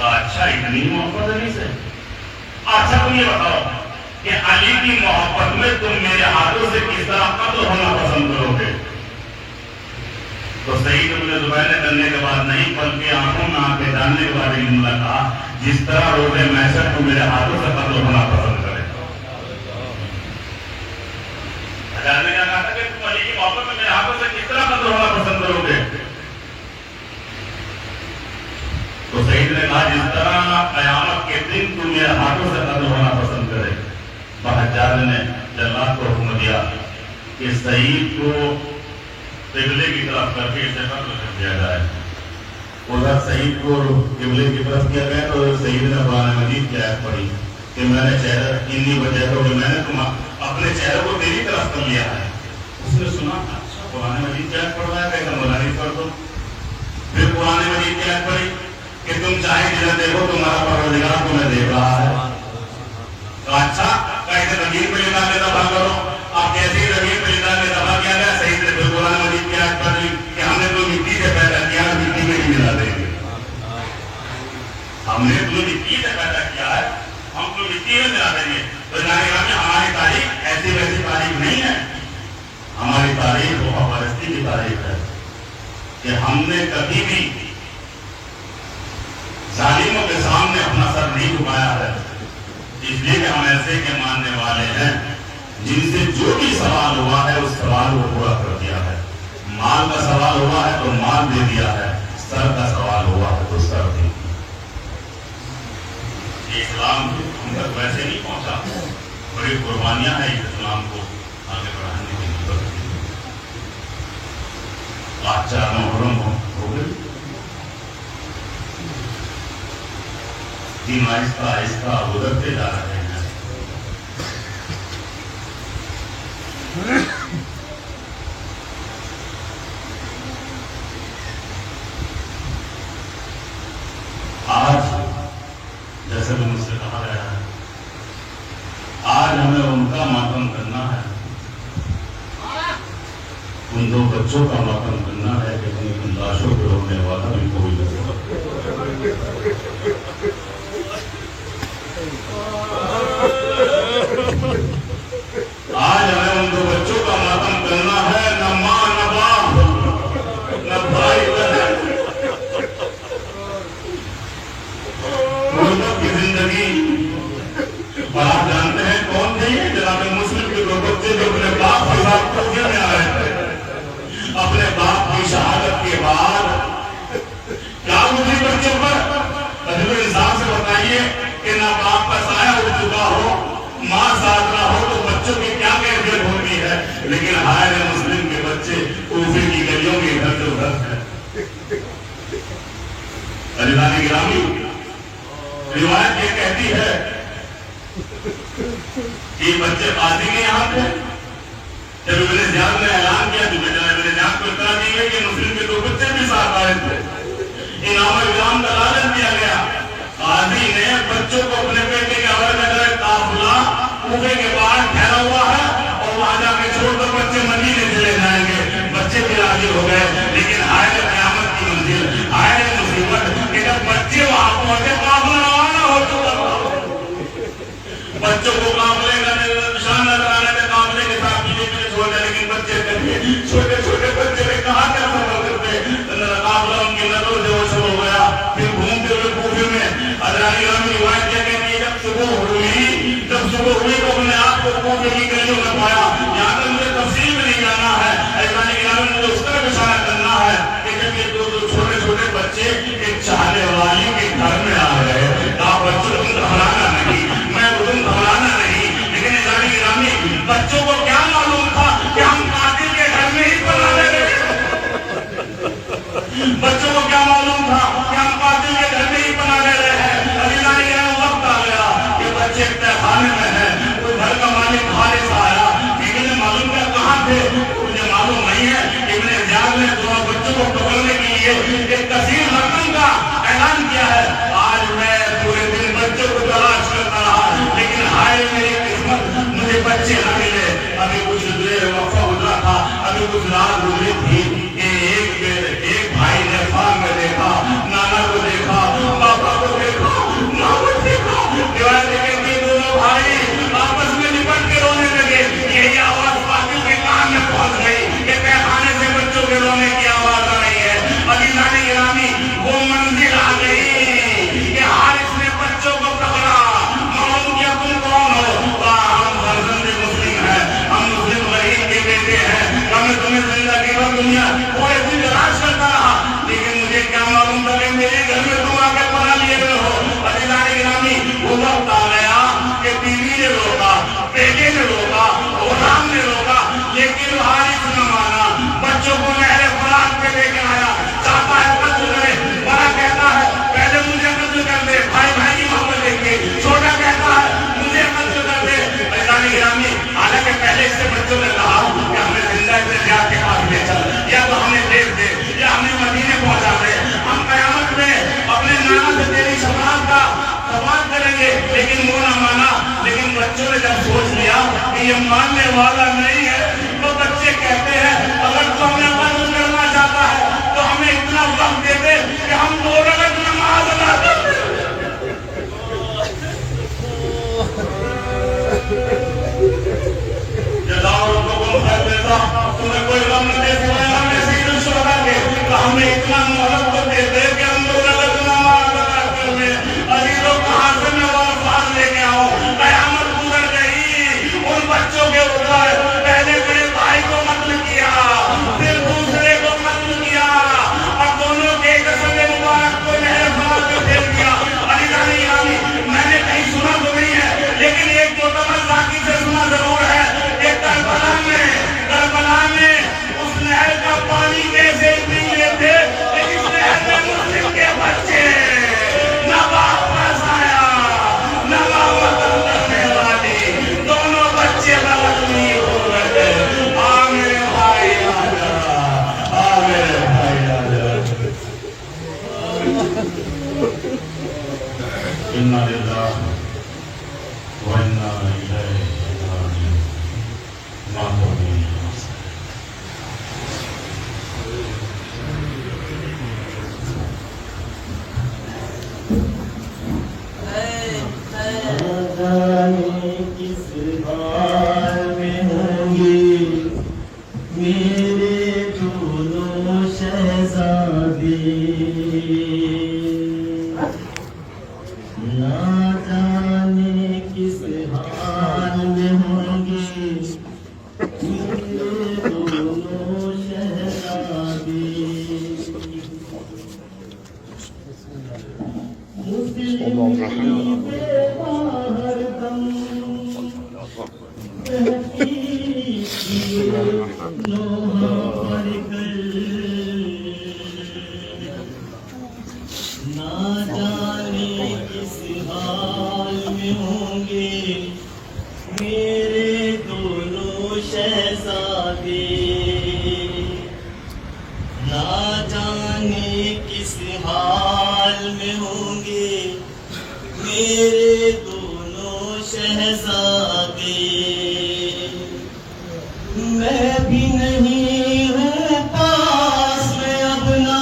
اچھا اتنی محبت علی سے, اچھا تم یہ بتاؤ کہ علی کی محبت میں تم میرے ہاتھوں سے کس طرح قتل ہونا پسند کرو گے؟ تو سعید ابن زبیر نے کرنے کے بعد نہیں بلکہ آنکھوں میں آنکھیں ڈالنے کے بعد یہ جملہ کہا جس طرح روزے محشر تو میرے ہاتھوں سے قتل ہونا پسند کرے. حجاج نے کیا کہا تھا کہ تم علی کی محبت میں میرے ہاتھوں سے کس طرح قتل ہونا پسند کرو گے؟ تو سعید نے کہا جس طرح قیامت کے دن تم میرے ہاتھوں سے قتل ہونا پسند کرے. حجاج نے جلاد کو حکم دیا کہ سعید کو قبلے کی طرف کر کے اسے قتل کر دیا جائے. ادھر سعید کو قبلے کی طرف کیا گیا تو سعید نے قرآن مجید کی آیت پڑھی کہ میں نے چہرہ انی وجہ کو میں نے تم اپنے چہرے کو تیری طرف کر لیا ہے. اس نے سنا اچھا قرآن مجید کی آیت پڑھ رہا ہے کہ مولانا کر دو. پھر قرآن مجید کی آیت پڑھی کہ تم چاہے جنہیں دیکھو تمہارا پروردگار تمہیں دیکھ رہا ہے. تو اچھا کیسے زمین پہ لکھا کے دفاع کرو. آپ کیسی زمین پہ لکھا کے دفاع کیا گیا؟ صحیح سے پھر قرآن مجید کی آیت پڑھی کہ ہم نے تو مٹی سے پیدا کیا مٹی میں ہی ملا دیں گے. ہم نے تو مٹی سے پیدا کیا ہے ہم تو مٹی میں ملا دیں گے. تو ہماری تاریخ ایسی ویسی تاریخ نہیں ہے. ہماری تاریخ وہ پرستی کی تاریخ ہے کہ ہم نے کبھی بھی ظالموں کے سامنے اپنا سر نہیں جھکایا ہے. اس لیے کہ ہم ایسے کے ماننے والے ہیں جن سے جو بھی سوال ہوا ہے اس سوال کو پورا کر دیا ہے. مال کا سوال ہوا ہے تو مال دے دیا ہے, سر کا سوال ہوا ہے تو سر دے دیا. اسلام ہم تک ویسے نہیں پہنچا, بڑی قربانیاں ہیں اس اسلام کو آگے بڑھانے کی ضرورت ہے. آج 4 محرم ہو گئی, دن آہستہ آہستہ گزرتے جا رہے ہیں. آج جیسے بھی مجھ سے کہا گیا ہے آج ہمیں ان کا ماتم کرنا ہے, ان 2 بچوں کا ماتم کرنا ہے کہ ان لاشوں کو روکنے والا بھی کوئی نہیں. آج ہمیں ان 2 بچوں کا ماتم کرنا ہے, نہ ماں نہ باپ نہ بھائی بہن. غربت کی زندگی آپ جانتے ہیں کون تھے؟ جناب مسلم کے 2 بچے جو اپنے باپ کے ساتھ کوفے میں آئے تھے. اپنے باپ کی شہادت کے بعد کیا گزری بچوں پر؟ تجربہ انسان سے بتائیے کہ نہ باپ کا سایہ اٹھ چکا ہو, ماں ساتھ نہ ہو تو بچوں کی کیا کیفیت ہوتی ہے. لیکن ہائے مسلم کے بچے کوفے کی گلیوں میں ادھر سے ادھر ہیں. عزیزان گرامی, روایت یہ کہتی ہے یہ بچے قاضی کے یہاں تھے جب ابن زیاد نے اعلان کیا تو ابن زیاد کو اطلاع دی گئی کہ مسلم کے 2 بچے بھی ساتھ آئے تھے، انعام اکرام کا لالچ دیا گیا، قاضی نے بچوں کو اپنے بیٹے کے حوالے میں کرا، قافلہ کوفے کے باہر ٹھہرا ہوا ہے اور وہاں جا کے چھوڑ کر بچے مدینے چلے جائیں گے، بچے بھی راضی ہو گئے، لیکن آئے قیامت کی منزل، آئے مصیبت کہ جب بچے وہاں پہنچے قافلہ روانہ ہو چکا تھا، بچوں کو قافلے کا نشان نظر آنے کے قافلے کے ساتھ پیچھے چھوڑ دیا، لیکن بچے چھوٹے چھوٹے بچے نے کہاں کیا سفر کرتے، قافلہ ان کی نظروں سے اوجھل ہو گیا، پھر گھومتے ہوئے کوفے میں حضرت گرامی روایت کہتے ہیں کہ جب صبح ہوئی تو اپنے آپ کو کوفے کی گلیوں میں پایا، یہاں تک مجھے تفصیل میں نہیں جانا ہے، حضرت گرامی مجھے اس طرح اشارہ کرنا ہے کہ جب یہ 2 چھوٹے چھوٹے بچے ایک چاہنے والی کے گھر میں آ گئے، آپ بچوں کو گھبرانا نہیں، میں تم گھبرانا نہیں، لیکن حضرت گرامی بچوں کو کیا معلوم تھا کہ ہم قاتل کے گھر میں ہی پناہ لے گئے، بچوں کو کیا معلوم تھا کہ ہم قاتل کے گھر میں ہی پناہ لے رہے ہیں، ابھی وقت آ گیا کہ بچے تہخانے میں ہیں، کوئی گھر کا مالک خالص آیا، بیوی نے معلوم کیا کہاں تھے، مجھے معلوم نہیں ہے، ابن زیاد نے 2 بچوں کو پکڑنے کے لیے ایک کثیر رقم کا اعلان کیا ہے، آج میں پورے دن بچوں کو تلاش کرتا رہا، لیکن ہائے میری قسمت مجھے بچے نہ ملے، ابھی کچھ دیر وقفہ گزرا تھا، ابھی کچھ رات گزری تھی کہ ایک بھائی نے خواب میں دیکھا، نانا کو دیکھا، پاپا کو دیکھا، ماں کو دیکھا، روایت ہے کہ 2 بھائی آپس میں لپٹ کے رونے لگے، یہی آواز قاتل کے کان میں پہنچ گئی کہ تہخانے سے بچوں کے رونے کی آواز آ رہی ہے، ابھی نانی گرامی وہ منزل آ گئی کہ حارث نے بچوں کو پکڑا، معلوم کیا تم کون ہو، ہم فرزند مسلم ہیں، ہم مسلم غریب کے بیٹے ہیں، ہمیں تمہیں زندگی بھر دنیا پورے دن تلاش کرتا رہا، لیکن مجھے کیا معلوم تھا کہ میرے گھر میں تم آ کے پناہ لیے ہوئے ہو، ابھی نانی گرامی وہ وقت آ گیا کہ بیوی نے روکا، بیٹے نے روکا، غلام نے روکا، لیکن حارث نہ مانا، بچوں کو نہر فرات پہ لے کے آیا، چاہتا ہے قتل کرے، بڑا کہتا ہے پہلے مجھے قتل کر دے، بھائی کی محبت دیکھ کے، چھوٹا کہتا ہے مجھے قتل کر دے، نانی گرامی حالانکہ پہلے اس سے بچوں نے کہا کہ ہمیں زندہ ابن زیاد کے پاس لے چل، یا تو ہمیں دیکھ دے یا ہمیں مدینے پہنچا دے، ہم قیامت میں اپنے نانا سے تیری شفاعت کا سوال کریں گے، لیکن وہ نہ مانا، لیکن بچوں نے جب سوچ لیا کہ یہ ماننے والا نہیں ہے، تو بچے کہتے ہیں اگر تو ہمیں قتل کرنا چاہتا ہے تو ہمیں اتنا وقت دے دے کہ ہم 2 رکعت نماز ادا کر دیں، تمہیں کوئی غم نہ دے سوائے ہمیں سید الشہداء کے، تو ہمیں اتنا مہلت تو دے دے کہ ہم 2 رکعت نماز ادا کر لیں، عزیزو کہاں سے میں وہ الفاظ لے کے آؤں، قیامت گزر گئی، ان بچوں کے اوپر پہلے میرے بھائی کو قتل کیا، پھر دوسرے کو قتل کیا، اور دونوں کے جسد مبارک کو نہر فرات میں پھینک دیا، علی جانی یعنی میں نے کہیں سنا تو نہیں ہے، لیکن ایک جو تمر ذاکی سے سنا ضرور ہے کہ کربلا میں اس نہر کا پانی کیسے پی لیتے کہ اس نہر میں مسلم کے بچے نہ واپس آیا نہ وطن کرنے والی، دونوں بچے غلط نہیں ہو گئے، آ میرے بھائی آجا، آ میرے بھائی آجا، اِنَّا لِلَّهِ وَإِنَّا إِلَيْهِ رَاجِعُونَ، کس حال میں ہوں گے میرے دونوں شہزادے، نہ جانے کس حال میں ہوں گے میرے دونوں شہزادے، نہ جانے کس حال میں ہوں گے میرے دونوں شہزادے، میں بھی نہیں ہوں پاس میں اپنا،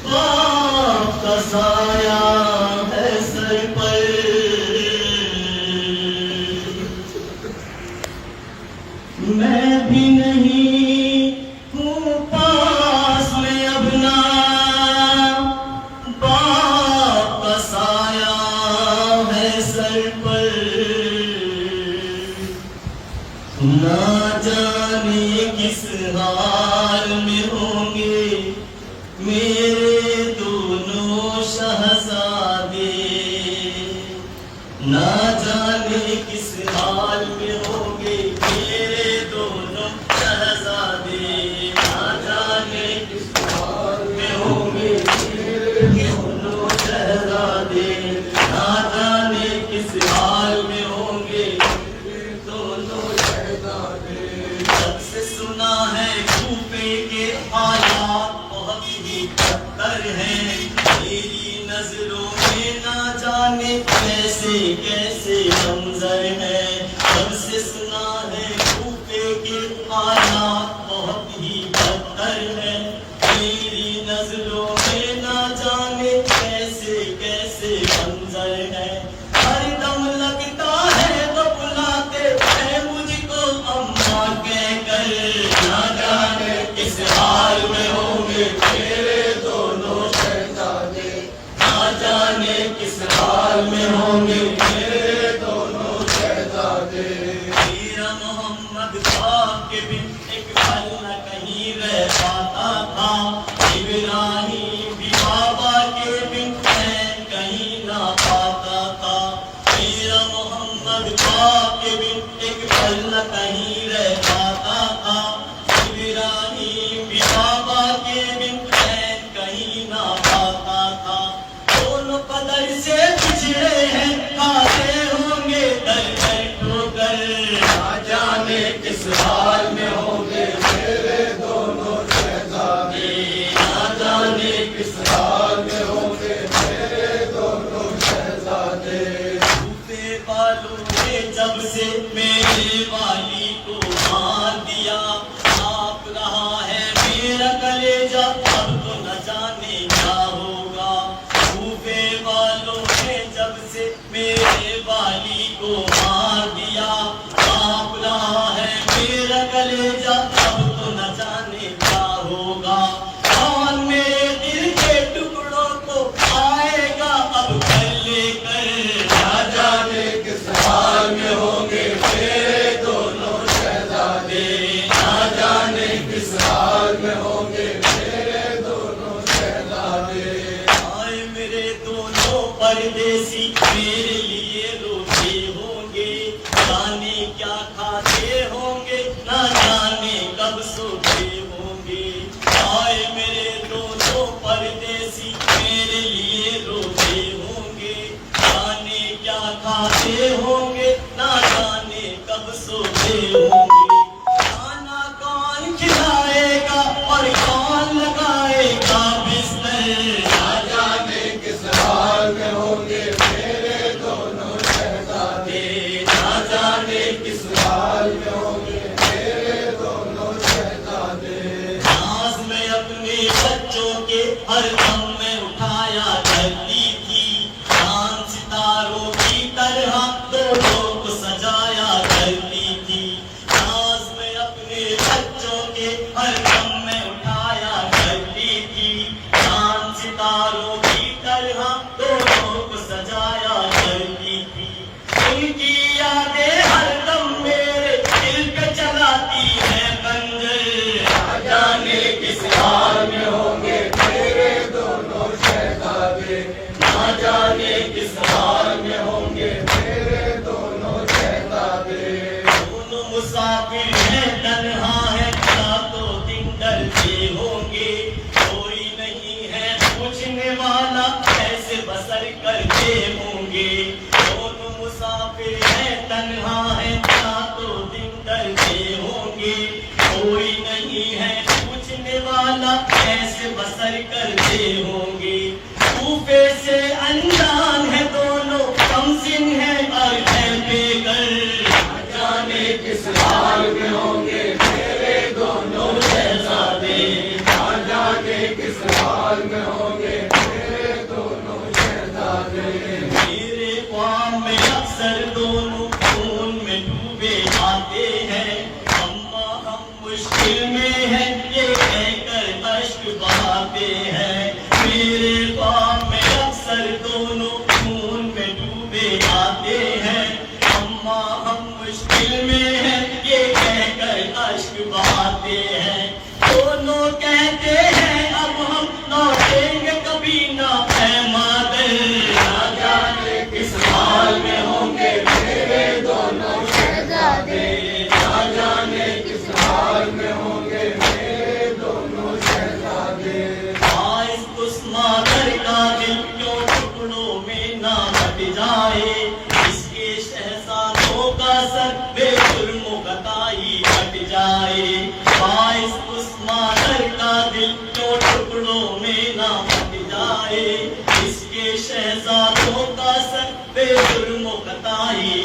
باپ کا سایہ ہے سر پر، میں بھی نہیں ہوں پاس میں اپنا، باپ کا سایہ ہے سر پر، نہ جانے کس حال میں ہوں گے میرے دونوں شہزادے، نہ جانے کس حال میں ہوں گے میرے دونوں شہزادے، نہ جانے کس حال میں ہوں گے میرے دونوں شہزادے، نہ جانے کس حال میں ہوں گے میرے دونوں شہزادے۔ جب سے سنا ہے کوفے کے حالات بہت ہی بدتر ہیں، میری نظروں میں نہ جانے کیسے کیسے منظر ہیں، جب سے سنا ہے کوفے کے حالات بہت ہی بدتر ہیں، میری نظروں میں نہ جانے کیسے کیسے منظر ہیں، ہر دم لگتا ہے وہ بلاتے ہیں مجھ کو اماں کہہ کر، نہ جانے کس حال میں ہوں گے میرے دونوں شہزادے، نہ جانے کس حال میں ہوں گے میرے دونوں شہزادے۔ میرا محمد باپ کے بن ایک پل نہ کہیں رہ پاتا تھا، ابراہیم بھی بابا کے بن چین کہیں نہ پاتا تھا، میرا محمد باپ کے بن ایک پل نہ کہیں رہ پاتا تھا، ابراہیم بھی بابا کے بن چین کہیں نہ پاتا تھا، دونوں قدر سے پچھڑے ہیں کھاتے ہوں گے در در ٹھوکر، نہ جانے کس حال میں ہوں گے میرے دونوں شہزادے، نہ جانے کس حال میں ہوں گے میرے دونوں شہزادے۔ کوفے والوں نے جب سے میرے والی کو مار دیا، آپ رہا ہے میرا کلیجہ اب تو نہ جانے کیا ہوگا، کوفے والوں نے جب سے میرے والی کو مار دیا، آپ رہا ہے میرا کلیجہ اب تو نہ جانے کیا ہوگا، کون میرے دل کے ٹکڑوں کو آئے گا اب کر لے کر، نہ جانے کس حال میں ہوں گے میرے دونوں شہزادے، نہ جانے کس حال میں ہوں گے میرے دونوں شہزادے۔ آئے میرے دونوں پردیسی میرے لیے روتے ہوں گے، جانے کیا کھاتے ہوں گے نہ جانے کب سوتے ہوں گے، آئے میرے دونوں پردیسی میرے لیے روتے ہوں گے، جانے کیا کھاتے ہوں گے نہ جانے کب سوتے ہوں گے، کھانا کون کھلائے گا اور کون لگائے گا بستر، نہ جانے کس حال میں ہوں گے میرے دونوں شہزادے، نہ جانے کس حال میں ہوں گے میرے دونوں شہزادے۔ ناز میں اپنے بچوں کے ہر دم میں اٹھایا کرتی تھی، چاند ستاروں کی طرح دونوں کو سجایا کرتی تھی، ناز میں اپنے بچوں کے ہر دم میں اٹھایا کرتی تھی، چاند ستاروں کی طرح دونوں کو سجایا کرتی تھی، ان کی یادیں ہر دم میرے دل پہ چلاتی ہے خنجر، نہ جانے کس حال میں ہوں گے میرے دونوں شہزادے، نہ جانے کس حال میں ہوں گے میرے دونوں شہزادے۔ دونوں مسافر ہیں تنہا ہے راتوں دن ڈرتے ہوں گے، کوئی نہیں ہے پوچھنے والا کیسے بسر کرتے ہوں گے، دونوں مسافر ہیں تنہا ہے راتوں دن ڈرتے ہوں گے، کوئی نہیں ہے پوچھنے والا کیسے بسر کرتے ہوں گے، کوفے سے انجان میرے خواب میں اکثر دونوں خون میں ڈوبے آتے ہیں، اما ہم مشکل میں ہیں یہ کہہ کر اشک بہاتے ہیں۔ میرے خواب میں اکثر دونوں خون میں ڈوبے آتے ہیں، اما ہم مشکل میں ہیں یہ کہہ کر اشک بہاتے ہیں۔ دونوں کہتے ہیں اب ہم لوٹیں گے کبھی نہ اے مادر، نہ جانے کس حال میں ہوں گے میرے دونوں شہزادے، نہ جانے کس حال میں ہوں گے میرے دونوں شہزادے۔ باعث اس مادر کا دل کیوں ٹکڑوں میں نہ بٹ جائے، اس کے شہزادوں کا سر بے جرم و خطائی کٹ جائے۔ باعث اس مادر کا دل کیوں ٹکڑوں میں نہ بٹ جائے، اس کے شہزادوں کا سر بے جرم و خطائی